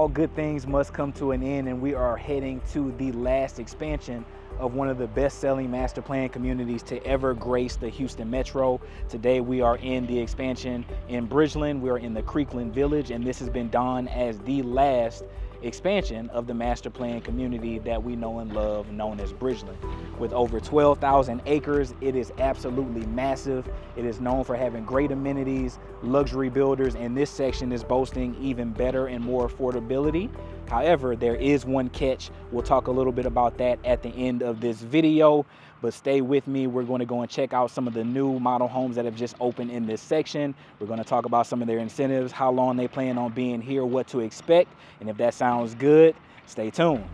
all good things must come to an end, and we are heading to the last expansion of one of the best-selling master plan communities to ever grace the Houston Metro. Today we are in the expansion in Bridgeland. We are in the Creekland Village, and this has been donned as the last expansion of the master plan community that we know and love, known as Bridgeland. With over 12,000 acres, it is absolutely massive. It is known for having great amenities, luxury builders, and this section is boasting even better and more affordability. However, there is one catch. We'll talk a little bit about that at the end of this video, but stay with me. We're going to go and check out some of the new model homes that have just opened in this section. We're going to talk about some of their incentives, how long they plan on being here, what to expect, and if that sounds good, stay tuned.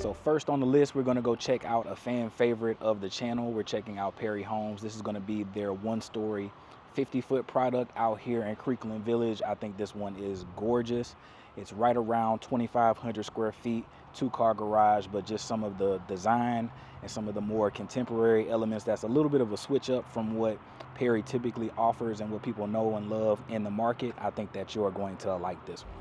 So first on the list, we're gonna go check out a fan favorite of the channel. We're checking out Perry Homes. This is gonna be their one-story, 50-foot product out here in Creekland Village. I think this one is gorgeous. It's right around 2,500 square feet, 2-car garage, but just some of the design and some of the more contemporary elements. That's a little bit of a switch up from what Perry typically offers and what people know and love in the market. I think that you're going to like this one.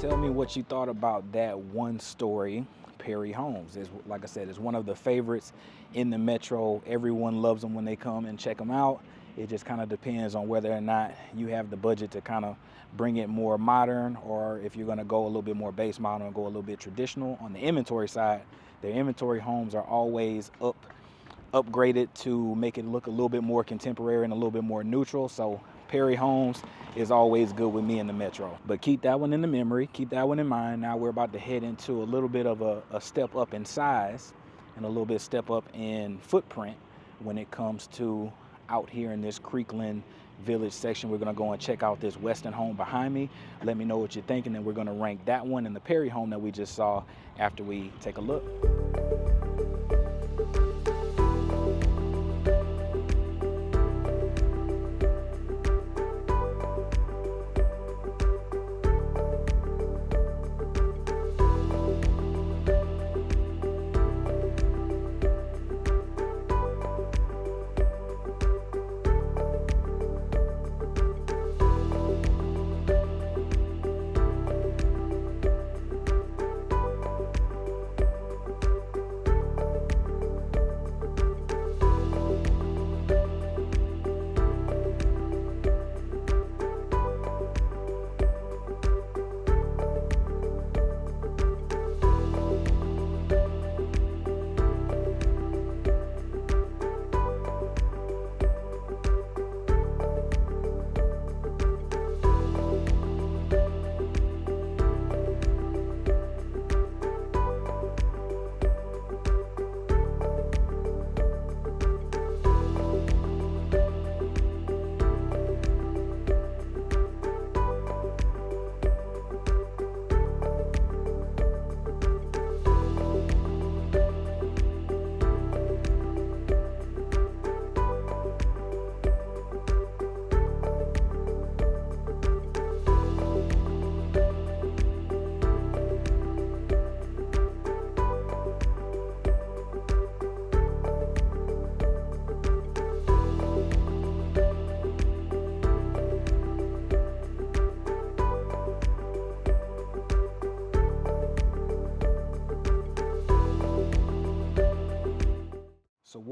Tell me what you thought about that one-story Perry Homes. Like I said, it's one of the favorites in the Metro. Everyone loves them when they come and check them out. It just kind of depends on whether or not you have the budget to kind of bring it more modern, or if you're going to go a little bit more base model and go a little bit traditional. On the inventory side, their inventory homes are always upgraded to make it look a little bit more contemporary and a little bit more neutral. So Perry Homes is always good with me in the Metro. But keep that one in the memory, keep that one in mind. Now we're about to head into a little bit of a step up in size and a little bit step up in footprint when it comes to out here in this Creekland Village section. We're gonna go and check out this Weston home behind me. Let me know what you're thinking, and we're gonna rank that one and the Perry home that we just saw after we take a look.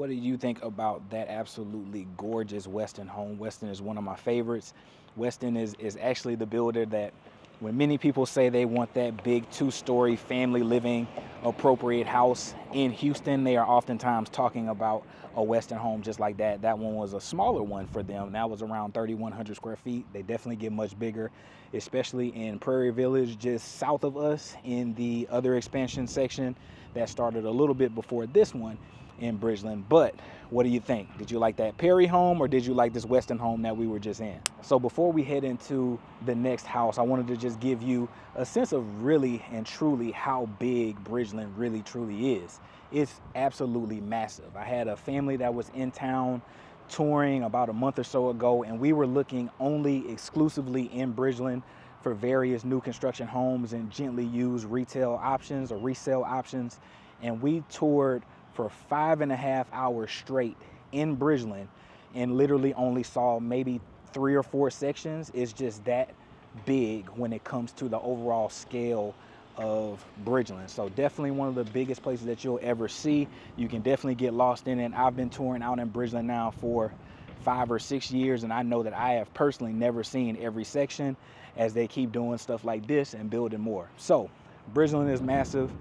What do you think about that absolutely gorgeous Weston home? Weston is one of my favorites. Weston is actually the builder that when many people say they want that big 2-story family living appropriate house in Houston, they are oftentimes talking about a Weston home just like that. That one was a smaller one for them. That was around 3,100 square feet. They definitely get much bigger, especially in Prairie Village, just south of us in the other expansion section that started a little bit before this one in Bridgeland. But what do you think? Did you like that Perry home, or did you like this Weston home that we were just in? So before we head into the next house, I wanted to just give you a sense of really and truly how big Bridgeland really truly is. It's absolutely massive. I had a family that was in town touring about a month or so ago, and we were looking only exclusively in Bridgeland for various new construction homes and gently used retail options or resale options. And we toured for 5.5 hours straight in Bridgeland and literally only saw maybe 3 or 4 sections. It's just that big when it comes to the overall scale of Bridgeland. So definitely one of the biggest places that you'll ever see. You can definitely get lost in it. I've been touring out in Bridgeland now for 5 or 6 years, and I know that I have personally never seen every section as they keep doing stuff like this and building more. So Bridgeland is massive.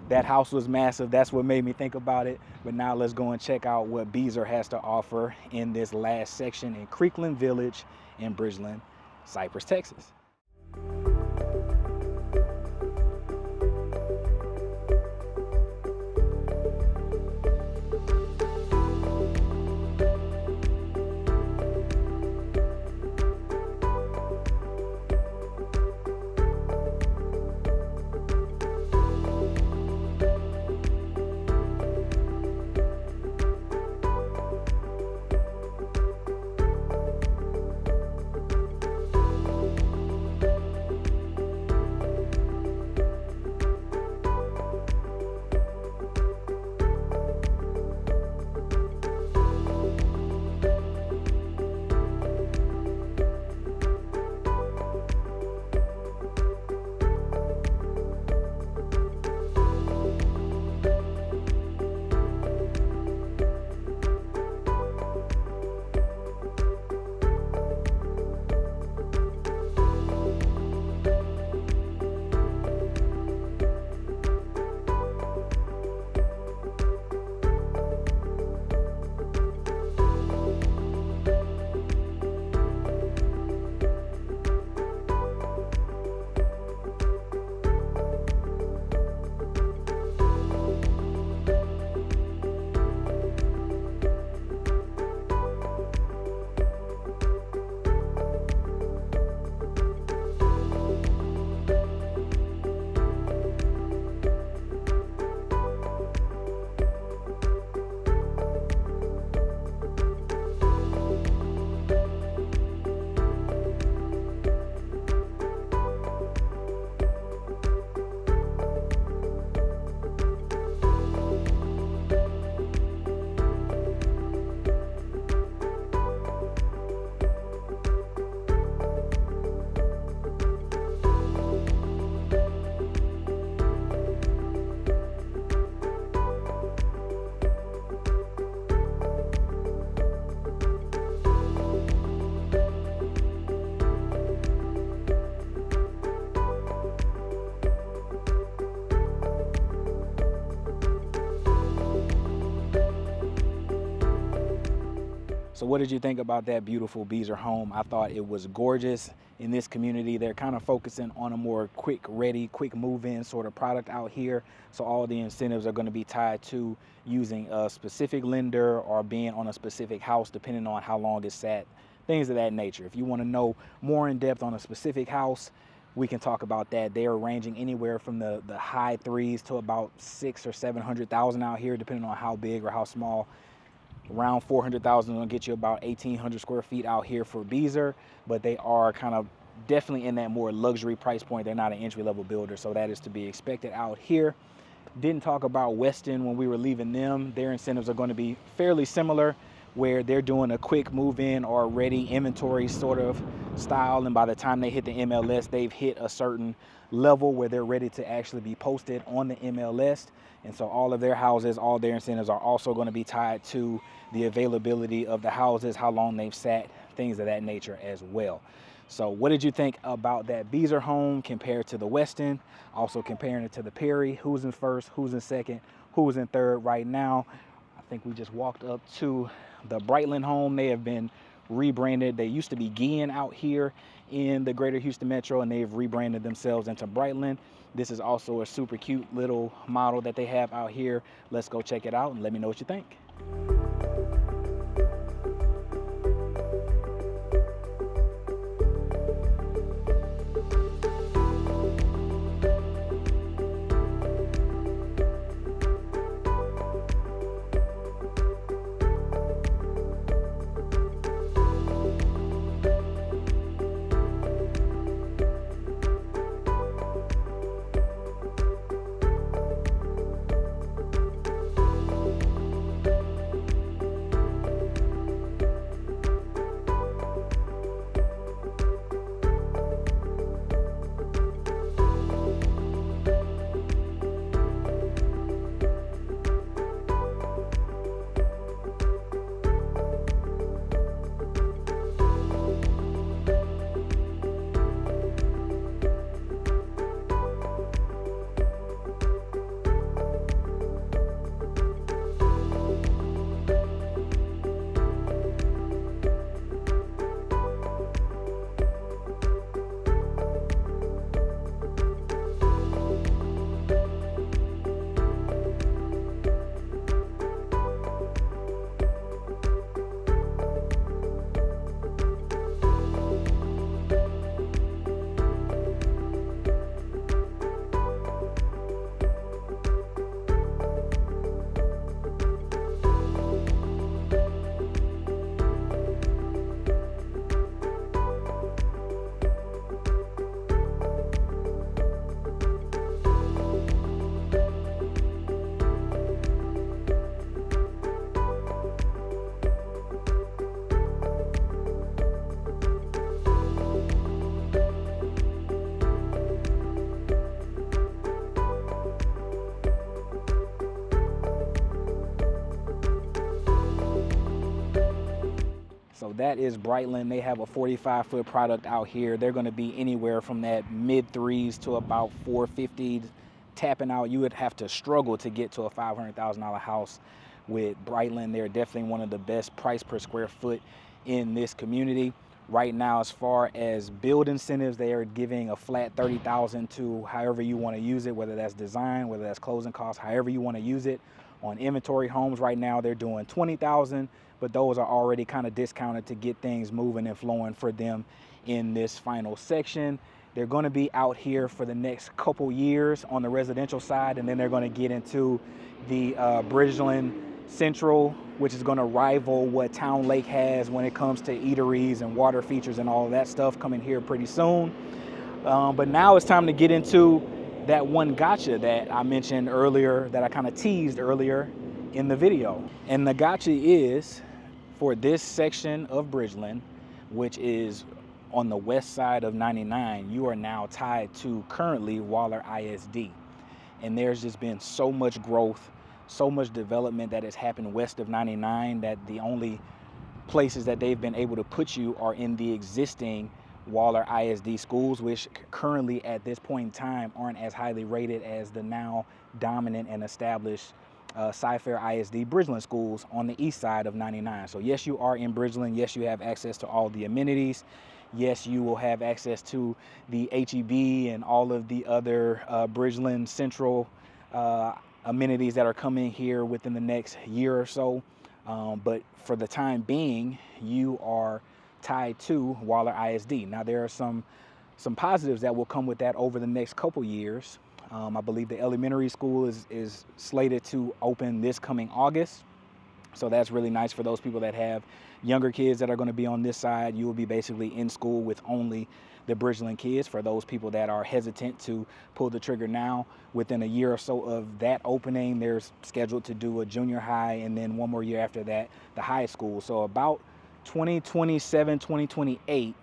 That house was massive. That's what made me think about it. But now let's go and check out what Beazer has to offer in this last section in Creekland Village in Bridgeland, Cypress, Texas. So what did you think about that beautiful Beazer home? I thought it was gorgeous. In this community, they're kind of focusing on a more quick ready, quick move-in sort of product out here. So all the incentives are going to be tied to using a specific lender or being on a specific house, depending on how long it's sat, things of that nature. If you want to know more in depth on a specific house, we can talk about that. They are ranging anywhere from the high 3s to about 600,000 or 700,000 out here, depending on how big or how small. Around 400,000 will get you about 1,800 square feet out here for Beazer, but they are kind of definitely in that more luxury price point. They're not an entry-level builder, so that is to be expected out here. Didn't talk about Weston when we were leaving them. Their incentives are going to be fairly similar. where they're doing a quick move-in or ready inventory sort of style, and by the time they hit the MLS, they've hit a certain level where they're ready to actually be posted on the MLS. And so all of their houses, all their incentives are also going to be tied to the availability of the houses, how long they've sat, things of that nature as well. So what did you think about that Beazer home compared to the Weston? Also comparing it to the Perry, who's in first, who's in second, who's in third right now. I think we just walked up to the Brightland home. They have been rebranded. They used to be Guillen out here in the greater Houston metro, and they've rebranded themselves into Brightland. This is also a super cute little model that they have out here. Let's go check it out and let me know what you think. So that is Brightland. They have a 45-foot product out here. They're going to be anywhere from that mid threes to about 450 tapping out. You would have to struggle to get to a $500,000 house with Brightland. They're definitely one of the best price per square foot in this community. Right now, as far as build incentives, they are giving a flat $30,000 to however you want to use it, whether that's design, whether that's closing costs, however you want to use it. On inventory homes right now, they're doing $20,000, but those are already kind of discounted to get things moving and flowing for them in this final section. They're going to be out here for the next couple years on the residential side, and then they're going to get into the Bridgeland Central, which is going to rival what Town Lake has when it comes to eateries and water features and all of that stuff coming here pretty soon. But now it's time to get into that one gotcha that I mentioned earlier, that I kind of teased earlier in the video. And the gotcha is for this section of Bridgeland, which is on the west side of 99, you are now tied to currently Waller ISD. And there's just been so much growth, so much development that has happened west of 99 that the only places that they've been able to put you are in the existing Waller ISD schools, which currently at this point in time aren't as highly rated as the now dominant and established Cypress ISD Bridgeland schools on the east side of 99. So yes, you are in Bridgeland. Yes, you have access to all the amenities. Yes, you will have access to the HEB and all of the other Bridgeland Central amenities that are coming here within the next year or so. But for the time being, you are tied to Waller ISD. Now, there are some positives that will come with that over the next couple years. I believe the elementary school is slated to open this coming August. So that's really nice for those people that have younger kids that are going to be on this side. You will be basically in school with only the Bridgeland kids. For those people that are hesitant to pull the trigger now, within a year or so of that opening, they're scheduled to do a junior high, and then one more year after that, the high school. So about 2027, 2028,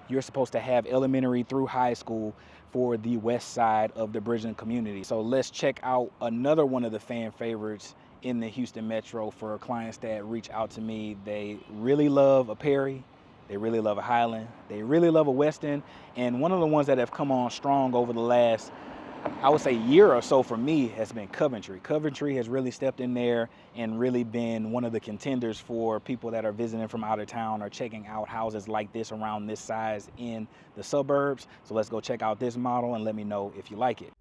you're supposed to have elementary through high school for the west side of the Bridgeland community. So let's check out another one of the fan favorites in the Houston Metro for clients that reach out to me. They really love a Perry, they really love a Highland, they really love a Weston, and one of the ones that have come on strong over the last, I would say, year or so for me has been Coventry. Coventry has really stepped in there and really been one of the contenders for people that are visiting from out of town or checking out houses like this around this size in the suburbs. So let's go check out this model and let me know if you like it.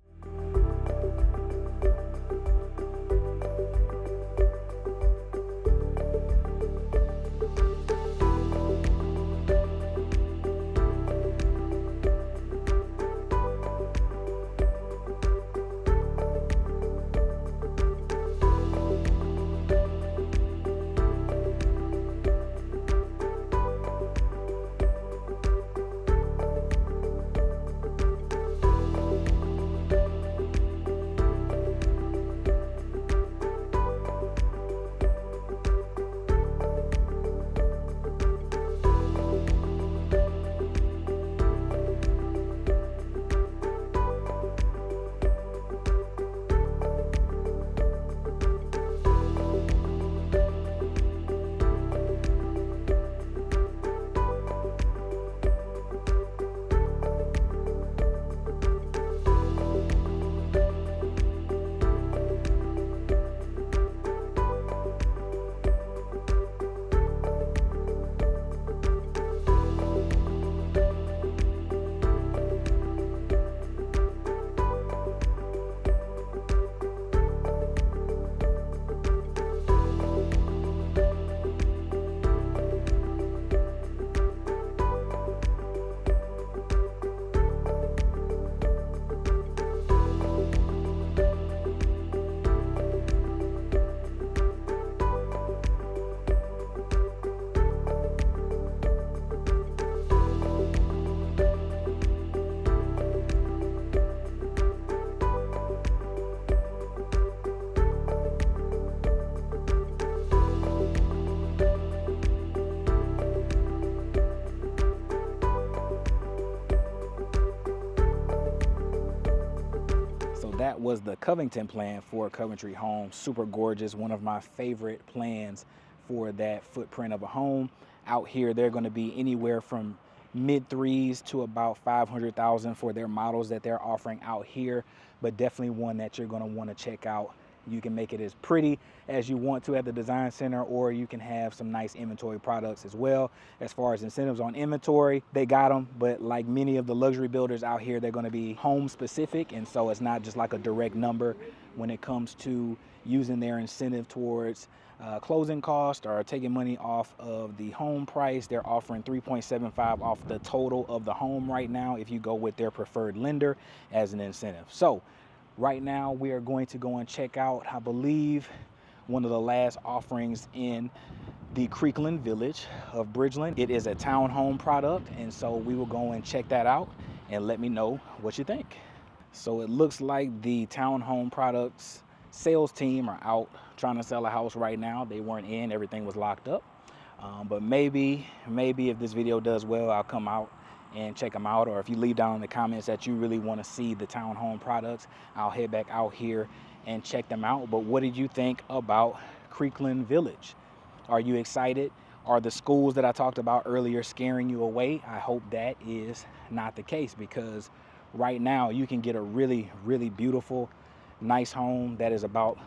That was the Covington plan for Coventry Homes. Super gorgeous, one of my favorite plans for that footprint of a home. Out here, they're going to be anywhere from mid threes to about 500,000 for their models that they're offering out here, but definitely one that you're going to want to check out. You can make it as pretty as you want to at the design center, or you can have some nice inventory products as well. As far as incentives on inventory, they got them, but like many of the luxury builders out here, they're going to be home specific, and so it's not just like a direct number when it comes to using their incentive towards closing cost or taking money off of the home price. They're offering 3.75 off the total of the home right now if you go with their preferred lender as an incentive. So right now, we are going to go and check out, I believe, one of the last offerings in the Creekland Village of Bridgeland. It is a townhome product, and so we will go and check that out and let me know what you think. So it looks like the townhome products sales team are out trying to sell a house right now. They weren't in, everything was locked up. But maybe if this video does well, I'll come out and check them out, or if you leave down in the comments that you really want to see the townhome products, I'll head back out here and check them out. But what did you think about Creekland Village? Are you excited? Are the schools that I talked about earlier scaring you away? I hope that is not the case, because right now you can get a really, really beautiful, nice home that is about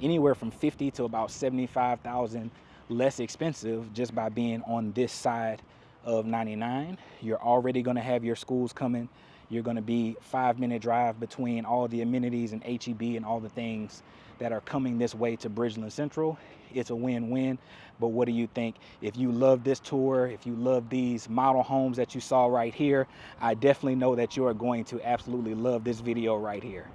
anywhere from 50 to about 75,000 less expensive just by being on this side of 99. You're already going to have your schools coming. You're going to be 5-minute drive between all the amenities and HEB and all the things that are coming this way to Bridgeland Central. It's a win-win. But what do you think? If you love this tour, if you love these model homes that you saw right here, I definitely know that you are going to absolutely love this video right here.